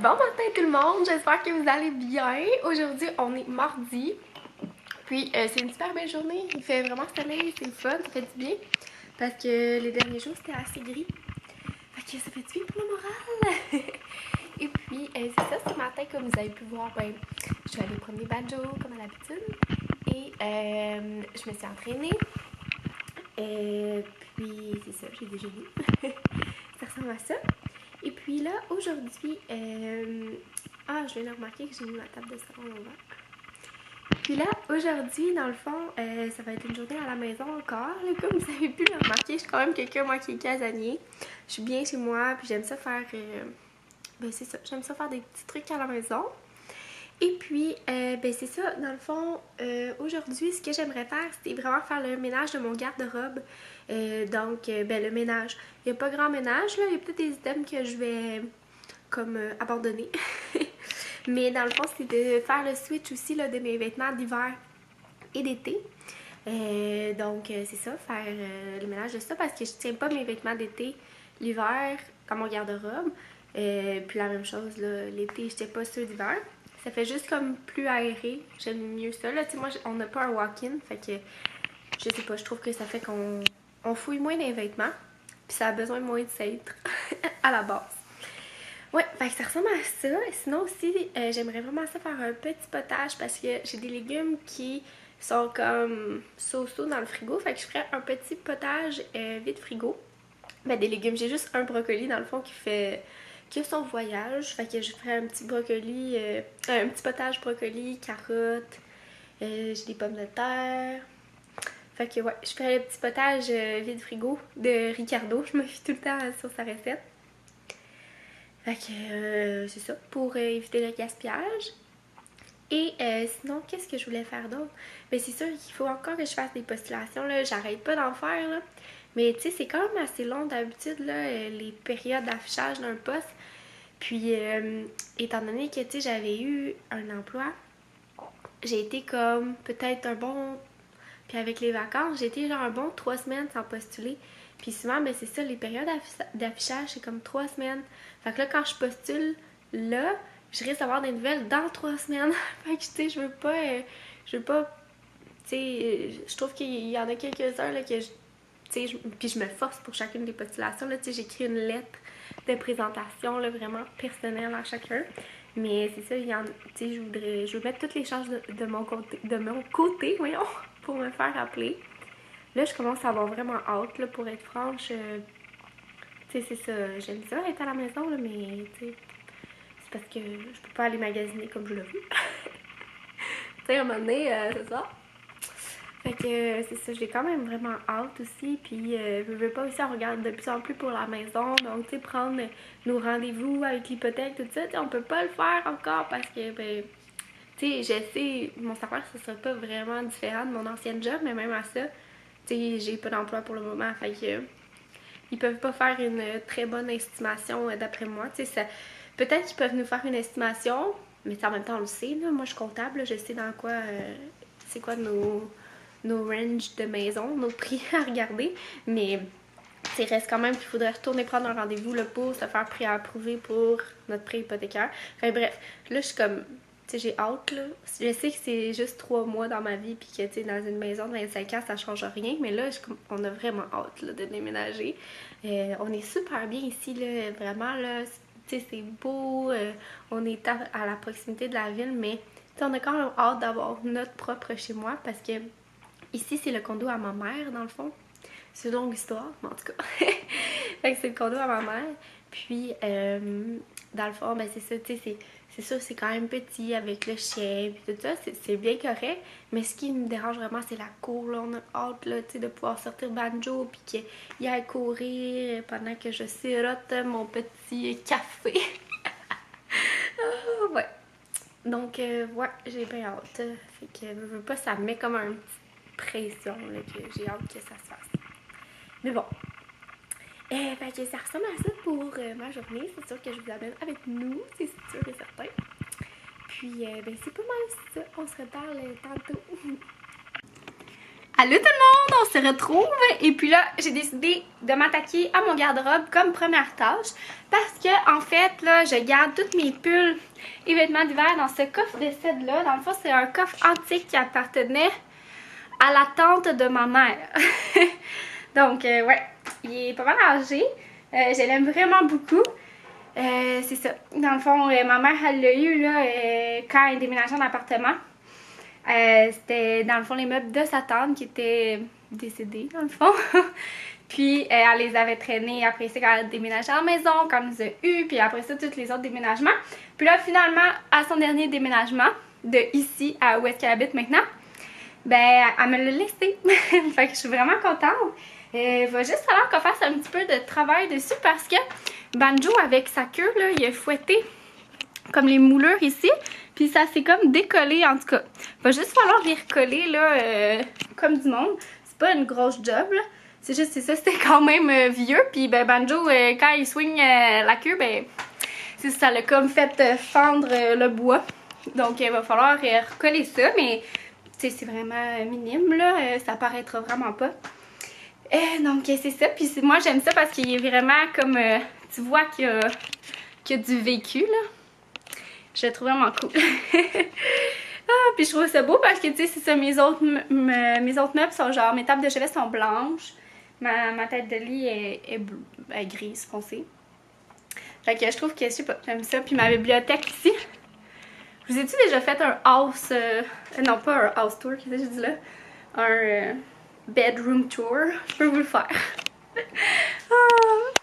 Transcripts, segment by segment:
Bon matin tout le monde, j'espère que vous allez bien. Aujourd'hui on est mardi, puis c'est une super belle journée, il fait vraiment soleil, c'est le fun, ça fait du bien. Parce que les derniers jours c'était assez gris, fait que ça fait du bien pour le moral. Et puis c'est ça, ce matin comme vous avez pu voir, ben, je suis allée promener Banjo comme à l'habitude. Et je me suis entraînée. Puis c'est ça, j'ai déjeuné. Ça ressemble à ça. Et puis là, aujourd'hui, je viens de remarquer que j'ai mis ma table de salon à l'envers. Puis là, aujourd'hui, dans le fond, ça va être une journée à la maison encore. Là, comme vous avez pu le remarquer, je suis quand même quelqu'un, moi, qui est casanier. Je suis bien chez moi, puis j'aime ça faire... c'est ça, j'aime ça faire des petits trucs à la maison. Et puis, c'est ça, dans le fond, aujourd'hui, ce que j'aimerais faire, c'était vraiment faire le ménage de mon garde-robe. Le ménage. Il n'y a pas grand ménage, là. Il y a peut-être des items que je vais, comme, abandonner. Mais dans le fond, c'est de faire le switch aussi, là, de mes vêtements d'hiver et d'été. C'est ça, faire le ménage de ça, parce que je tiens pas mes vêtements d'été l'hiver dans mon garde-robe. Puis la même chose, là, l'été, je tiens pas ceux d'hiver. Ça fait juste comme plus aéré. J'aime mieux ça. Là, tu sais, moi, on n'a pas un walk-in. Fait que, je sais pas, je trouve que ça fait qu'on fouille moins les vêtements. Puis ça a besoin moins de s'être à la base. Ouais, fait que ça ressemble à ça. Sinon aussi, j'aimerais vraiment ça faire un petit potage parce que j'ai des légumes qui sont comme so-so dans le frigo. Fait que je ferais un petit potage vide frigo. Ben, des légumes. J'ai juste un brocoli dans le fond qui a son voyage. Fait que je ferais un petit brocoli, un petit potage brocoli, carottes, j'ai des pommes de terre. Fait que ouais, je ferais le petit potage vide frigo de Ricardo. Je me fie tout le temps sur sa recette. Fait que c'est ça, pour éviter le gaspillage. Et sinon, qu'est-ce que je voulais faire d'autre? Ben c'est sûr qu'il faut encore que je fasse des postulations, là. J'arrête pas d'en faire, là. Mais tu sais, c'est quand même assez long d'habitude, là, les périodes d'affichage d'un poste. Puis, étant donné que, tu sais, j'avais eu un emploi, j'ai été comme peut-être un bon... Puis avec les vacances, j'ai été genre un bon 3 semaines sans postuler. Puis souvent, ben c'est ça, les périodes d'affichage, c'est comme 3 semaines. Fait que là, quand je postule, là, je risque d'avoir des nouvelles dans 3 semaines. Fait que, tu sais, je veux pas, tu sais, je trouve qu'il y en a quelques-uns, là, que puis je me force pour chacune des postulations, là, tu sais, j'écris une lettre de présentation, là, vraiment personnelle à chacun. Mais c'est ça, tu sais, je veux mettre toutes les chances de mon côté, voyons, pour me faire appeler. Là, je commence à avoir vraiment hâte, là, pour être franche. Tu sais, c'est ça, j'aime ça être à la maison, là, mais tu sais, c'est parce que je peux pas aller magasiner comme je le veux. Tu sais, à un moment donné, c'est ça. Fait que c'est ça, j'ai quand même vraiment hâte aussi. Puis je veux pas aussi, on regarde de plus en plus pour la maison. Donc, tu sais, prendre nos rendez-vous avec l'hypothèque, tout ça, on peut pas le faire encore parce que, ben, tu sais, je sais, mon salaire, ça sera pas vraiment différent de mon ancien job, mais même à ça, tu sais, j'ai pas d'emploi pour le moment. Fait que ils peuvent pas faire une très bonne estimation d'après moi. Tu sais, peut-être qu'ils peuvent nous faire une estimation, mais en même temps, on le sait, là. Moi, je suis comptable, là, je sais dans quoi, c'est quoi nos ranges de maison, nos prix à regarder. Mais il reste quand même qu'il faudrait retourner prendre un rendez-vous là, pour se faire pré-approuver pour notre prêt hypothécaire. Enfin bref, là, je suis comme... Tu sais, j'ai hâte, là. Je sais que c'est juste 3 mois dans ma vie, puis que, tu sais, dans une maison de 25 ans, ça change rien. Mais là, on a vraiment hâte, là, de déménager. On est super bien ici, là. Vraiment, là, tu sais, c'est beau. On est à la proximité de la ville, mais, tu sais, on a quand même hâte d'avoir notre propre chez moi, parce que ici, c'est le condo à ma mère, dans le fond. C'est une longue histoire, mais en tout cas. Fait que c'est le condo à ma mère. Puis, dans le fond, ben c'est ça, tu sais, c'est sûr, c'est quand même petit avec le chien, puis tout ça, c'est bien correct. Mais ce qui me dérange vraiment, c'est la cour, là. On a hâte, là, tu sais, de pouvoir sortir Banjo, puis qu'il aille courir pendant que je sirote mon petit café. Ouais. Donc, ouais, j'ai bien hâte. Fait que, je veux pas, ça me met comme une petite pression, là, que j'ai hâte que ça se fasse. Mais bon. Fait que ça ressemble à ça pour ma journée. C'est sûr que je vous amène avec nous, c'est sûr et certain. Puis, c'est pas mal ça. On se reparle tantôt. Allô tout le monde, on se retrouve et puis là j'ai décidé de m'attaquer à mon garde-robe comme première tâche parce que en fait là je garde tous mes pulls et vêtements d'hiver dans ce coffre de cèdre là. Dans le fond c'est un coffre antique qui appartenait à la tante de ma mère. Donc ouais, il est pas mal âgé, je l'aime vraiment beaucoup. C'est ça, dans le fond ma mère elle l'a eu là quand elle déménageait en appartement. C'était dans le fond les meubles de sa tante qui étaient décédés dans le fond. Puis elle les avait traînés après ça quand elle déménageait en maison, quand elle nous a eu, puis après ça tous les autres déménagements. Puis là finalement à son dernier déménagement de ici à où est-ce qu'elle habite maintenant, ben elle me l'a laissé. Fait que je suis vraiment contente. Il va juste falloir qu'on fasse un petit peu de travail dessus parce que Banjo avec sa queue là, il a fouetté comme les moulures ici, puis ça s'est comme décollé en tout cas. Il va juste falloir les recoller là comme du monde. C'est pas une grosse job là, c'est juste c'est ça, c'était quand même vieux. Puis ben Banjo quand il swing la queue, ben ça l'a comme fait fendre le bois. Donc il va falloir recoller ça, mais c'est vraiment minime là, ça paraîtra vraiment pas. Donc c'est ça, puis moi j'aime ça parce qu'il est vraiment comme, tu vois qu'il y a du vécu là. Je le trouve vraiment cool. Puis je trouve ça beau parce que tu sais, c'est ça, mes autres meubles sont genre, mes tables de chevet sont blanches. Ma tête de lit est grise foncée. Fait que je trouve que, je sais pas, j'aime ça. Puis ma bibliothèque ici. Je vous ai-tu déjà fait un house, non pas un house tour, qu'est-ce que j'ai dit là? Un bedroom tour. Je peux vous le faire.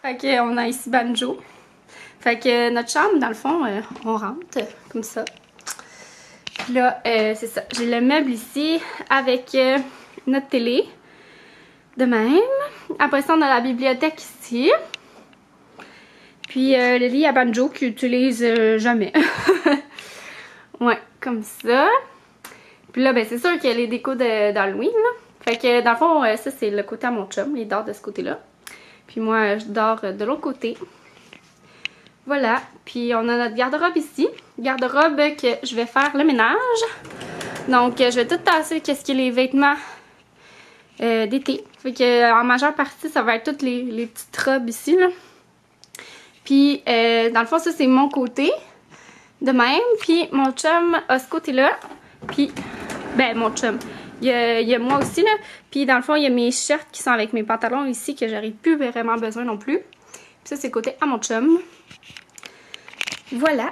Fait que on a ici Banjo. Fait que notre chambre, dans le fond, on rentre comme ça. Puis là, c'est ça. J'ai le meuble ici avec notre télé. De même. Après ça, on a la bibliothèque ici. Puis le lit à Banjo qu'il utilise jamais. Ouais, comme ça. Puis là, ben c'est sûr qu'il y a les décos d'Halloween. Fait que dans le fond, ça c'est le côté à mon chum. Il dort de ce côté-là. Puis moi, je dors de l'autre côté. Voilà, puis on a notre garde-robe ici. Garde-robe que je vais faire le ménage. Donc, je vais tout tasser qu'est-ce qui est les vêtements d'été. Fait que en majeure partie, ça va être toutes les petites robes ici, là. Puis, dans le fond, ça, c'est mon côté. De même. Puis, mon chum a ce côté-là. Puis, ben, mon chum. Il y a moi aussi, là. Puis, dans le fond, il y a mes shirts qui sont avec mes pantalons ici que j'aurais plus vraiment besoin non plus. Puis, ça, c'est le côté à mon chum. Voilà,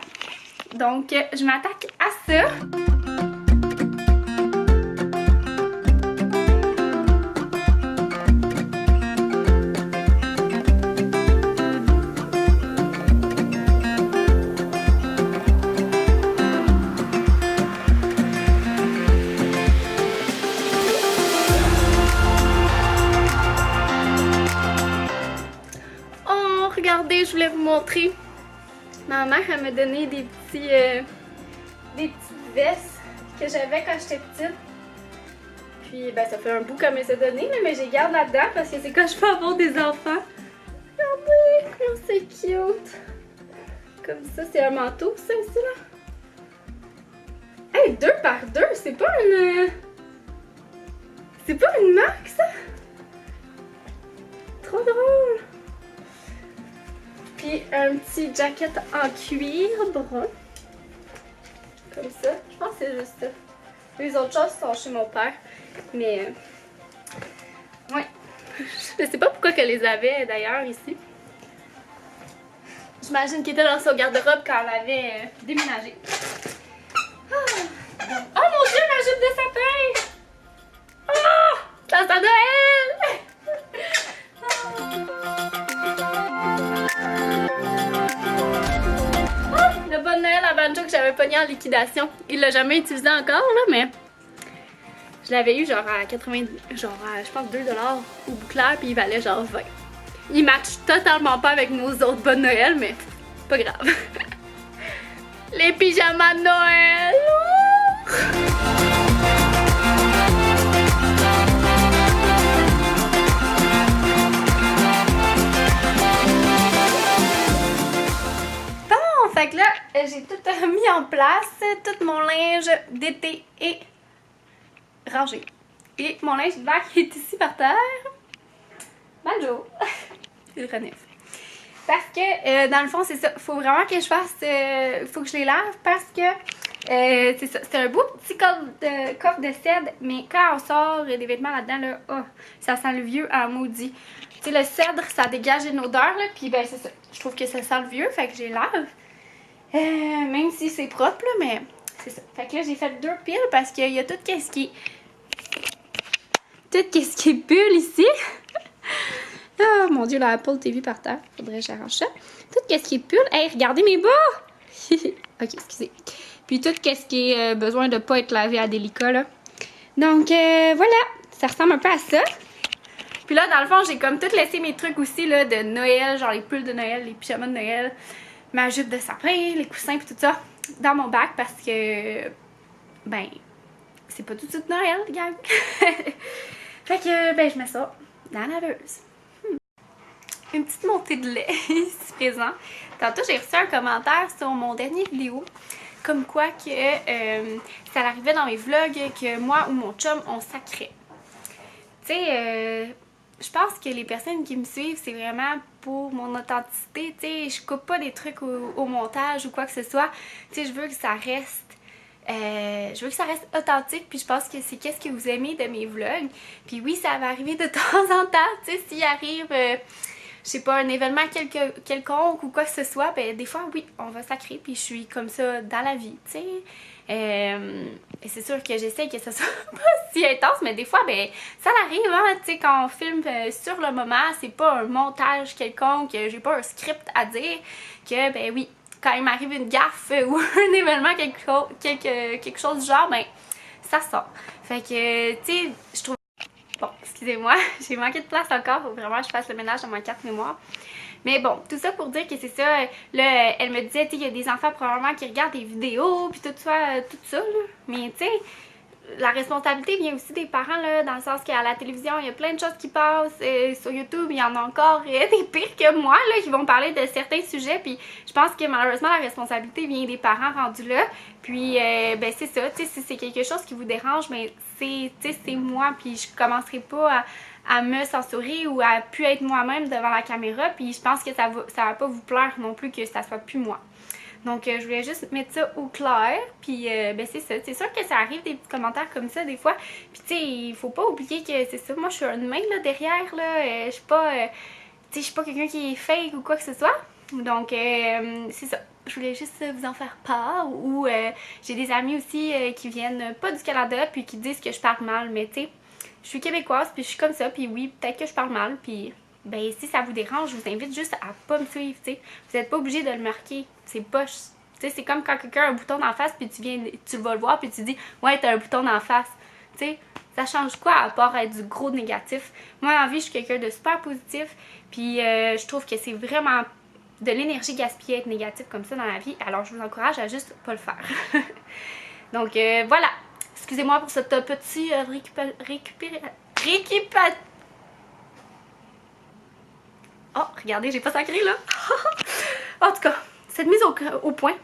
donc je m'attaque à ça. Oh, regardez, je voulais vous montrer. Ma mère, elle m'a donné des petites vestes que j'avais quand j'étais petite. Puis, ben, ça fait un bout qu'elle me les a données, mais je les garde là-dedans parce que c'est quand je peux avoir des enfants. Regardez, comme c'est cute. Comme ça, c'est un manteau, ça aussi, là. Hey, 2 par 2, c'est pas une... C'est pas une marque, ça? Trop drôle. Puis un petit jacket en cuir brun. Comme ça. Je pense que c'est juste ça. Les autres choses sont chez mon père. Mais ouais. Je sais pas pourquoi qu'elle les avait d'ailleurs ici. J'imagine qu'elle était dans son garde-robe quand elle avait déménagé. Oh mon Dieu, ma jupe de sapin! Oh! Ça sent Noël! Le bon Noël à Banjo que j'avais pogné en liquidation. Il l'a jamais utilisé encore, là, mais je l'avais eu genre à 80, genre à, je pense 2$ au bouclair, puis il valait genre 20. Il match totalement pas avec nos autres bonnes Noël, mais pas grave. Les pyjamas de Noël! Bon, fait que là, j'ai tout mis en place, tout mon linge d'été est rangé. Et mon linge d'hiver qui est ici par terre. Bonjour! Je le renifle. Parce que, dans le fond, c'est ça. Faut vraiment que je fasse... faut que je les lave parce que... c'est ça. C'est un beau petit coffre de cèdre. Mais quand on sort des vêtements là-dedans, là, oh, ça sent le vieux en maudit. Tu sais, le cèdre, ça dégage une odeur, là. Puis, ben, c'est ça. Je trouve que ça sent le vieux. Fait que je les lave. Même si c'est propre, là. Mais c'est ça. Fait que là, j'ai fait 2 piles parce qu'il y a tout ce qui... Tout ce qui est pull ici. Oh mon dieu, la Apple TV par terre. Faudrait que j'arrange ça. Tout ce qui est pull. Hey, regardez mes bas! Ok, excusez. Puis tout ce qui est besoin de pas être lavé à délicat, là. Donc, voilà. Ça ressemble un peu à ça. Puis là, dans le fond, j'ai comme tout laissé mes trucs aussi, là, de Noël. Genre les pulls de Noël, les pyjamas de Noël, ma jupe de sapin, les coussins, puis tout ça. Dans mon bac parce que... Ben... C'est pas tout de suite Noël, gang. Fait que, ben, je mets ça dans la laveuse. Une petite montée de lait ici présent. Tantôt, j'ai reçu un commentaire sur mon dernier vidéo. Comme quoi que ça arrivait dans mes vlogs que moi ou mon chum, on sacrait. Tu sais, je pense que les personnes qui me suivent, c'est vraiment pour mon authenticité. Tu sais, je coupe pas des trucs au montage ou quoi que ce soit. Tu sais, je veux que ça reste... authentique, puis je pense que c'est qu'est-ce que vous aimez de mes vlogs. Puis oui, ça va arriver de temps en temps, tu sais, s'il arrive, je sais pas, un événement quelconque ou quoi que ce soit, ben des fois, oui, on va sacrer, puis je suis comme ça dans la vie, tu sais. Et c'est sûr que j'essaie que ça soit pas si intense, mais des fois, ben ça arrive, hein, tu sais, quand on filme sur le moment, c'est pas un montage quelconque, j'ai pas un script à dire, que ben oui, quand il m'arrive une gaffe ou un événement, quelque chose du genre, ben, ça sort. Fait que, tu sais, je trouve... Bon, excusez-moi, j'ai manqué de place encore, faut vraiment que je fasse le ménage dans ma carte mémoire. Mais bon, tout ça pour dire que c'est ça, là, elle me disait, tu sais, il y a des enfants probablement qui regardent des vidéos, puis tout ça, là. Mais, tu sais, la responsabilité vient aussi des parents, là, dans le sens qu'à la télévision, il y a plein de choses qui passent. Sur YouTube, il y en a encore des pires que moi, là, qui vont parler de certains sujets. Puis je pense que malheureusement, la responsabilité vient des parents rendus là. Puis, ben c'est ça, tu sais, si c'est quelque chose qui vous dérange, ben c'est moi. Puis je commencerai pas à me censurer ou à plus être moi-même devant la caméra. Puis je pense que ça va pas vous plaire non plus que ça soit plus moi. Donc, je voulais juste mettre ça au clair, puis ben c'est ça. C'est sûr que ça arrive des petits commentaires comme ça des fois. Puis tu sais, il faut pas oublier que c'est ça. Moi, je suis une main là derrière, là. Je suis pas, tu sais, je suis pas quelqu'un qui est fake ou quoi que ce soit. Donc, c'est ça. Je voulais juste vous en faire part. Ou j'ai des amis aussi qui viennent pas du Canada, puis qui disent que je parle mal. Mais tu sais, je suis québécoise, puis je suis comme ça. Puis oui, peut-être que je parle mal, puis... Ben, si ça vous dérange, je vous invite juste à pas me suivre, tu sais. Vous n'êtes pas obligé de le marquer. C'est pas... Tu sais, c'est comme quand quelqu'un a un bouton d'en face, puis tu vas le voir, puis tu dis « Ouais, t'as un bouton d'en face. » Tu sais, ça change quoi à part être du gros négatif? Moi, en vie, je suis quelqu'un de super positif, puis je trouve que c'est vraiment de l'énergie gaspillée être négatif comme ça dans la vie. Alors, je vous encourage à juste pas le faire. Donc, voilà. Excusez-moi pour ce petit Oh, regardez, j'ai pas sacré là. En tout cas, cette mise au point.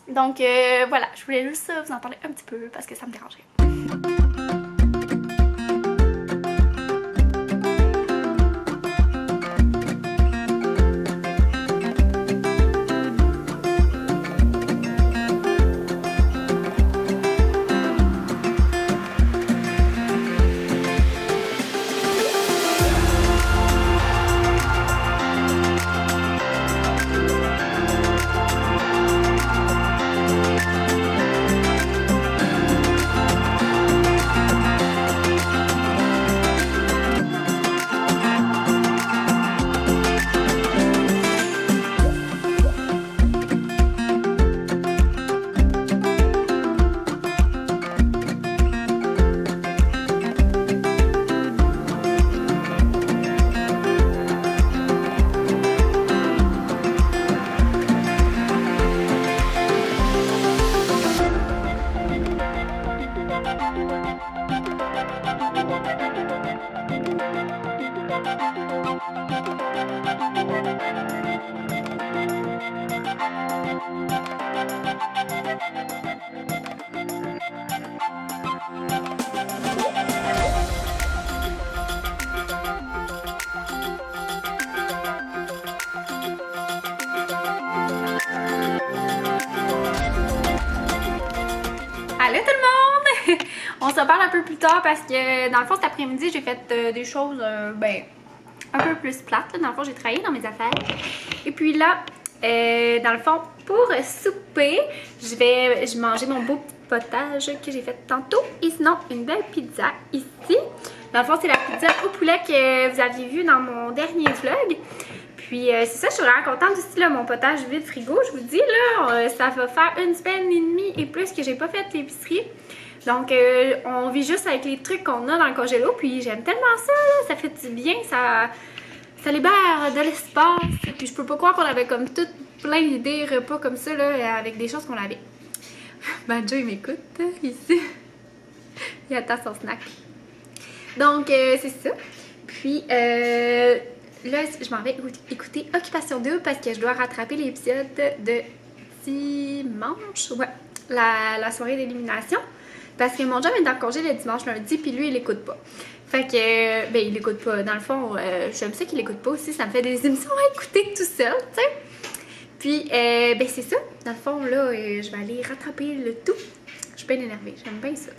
Donc voilà, je voulais juste vous en parler un petit peu parce que ça me dérangeait. on se reparle un peu plus tard parce que dans le fond cet après-midi j'ai fait des choses ben un peu plus plates. Là. Dans le fond j'ai travaillé dans mes affaires. Et puis là, dans le fond pour souper, je vais manger mon beau petit potage que j'ai fait tantôt. Et sinon une belle pizza ici. Dans le fond c'est la pizza au poulet que vous aviez vu dans mon dernier vlog. Puis c'est ça, je suis vraiment contente aussi, là, mon potage vide frigo, je vous dis, là, ça va faire 1 semaine et demie et plus que j'ai pas fait l'épicerie. Donc, on vit juste avec les trucs qu'on a dans le congélo, puis j'aime tellement ça, là, ça fait du bien, ça libère de l'espace. Puis je peux pas croire qu'on avait comme tout plein d'idées repas comme ça, là, avec des choses qu'on avait. Banjo, il m'écoute, ici. Il attend son snack. Donc, c'est ça. Puis, là, je m'en vais écouter Occupation Double parce que je dois rattraper l'épisode de dimanche. Ouais, la soirée d'élimination. Parce que mon job est dans le congé le dimanche lundi, puis lui, il l'écoute pas. Fait que, ben, il l'écoute pas. Dans le fond, j'aime ça qu'il l'écoute pas aussi. Ça me fait des émissions à écouter tout seul, tu sais. Puis, ben, c'est ça. Dans le fond, là, je vais aller rattraper le tout. Je suis bien énervée. J'aime bien ça.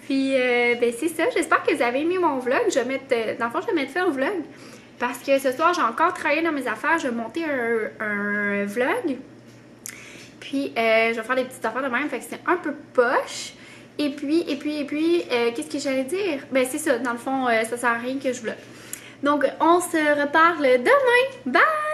Puis, ben c'est ça. J'espère que vous avez aimé mon vlog. Je vais mettre, dans le fond, je vais mettre fin au vlog. Parce que ce soir, j'ai encore travaillé dans mes affaires. Je vais monter un vlog. Puis, je vais faire des petites affaires de même. Fait que c'est un peu poche. Et puis, qu'est-ce que j'allais dire? Ben, c'est ça. Dans le fond, ça sert à rien que je vlog. Donc, on se reparle demain. Bye!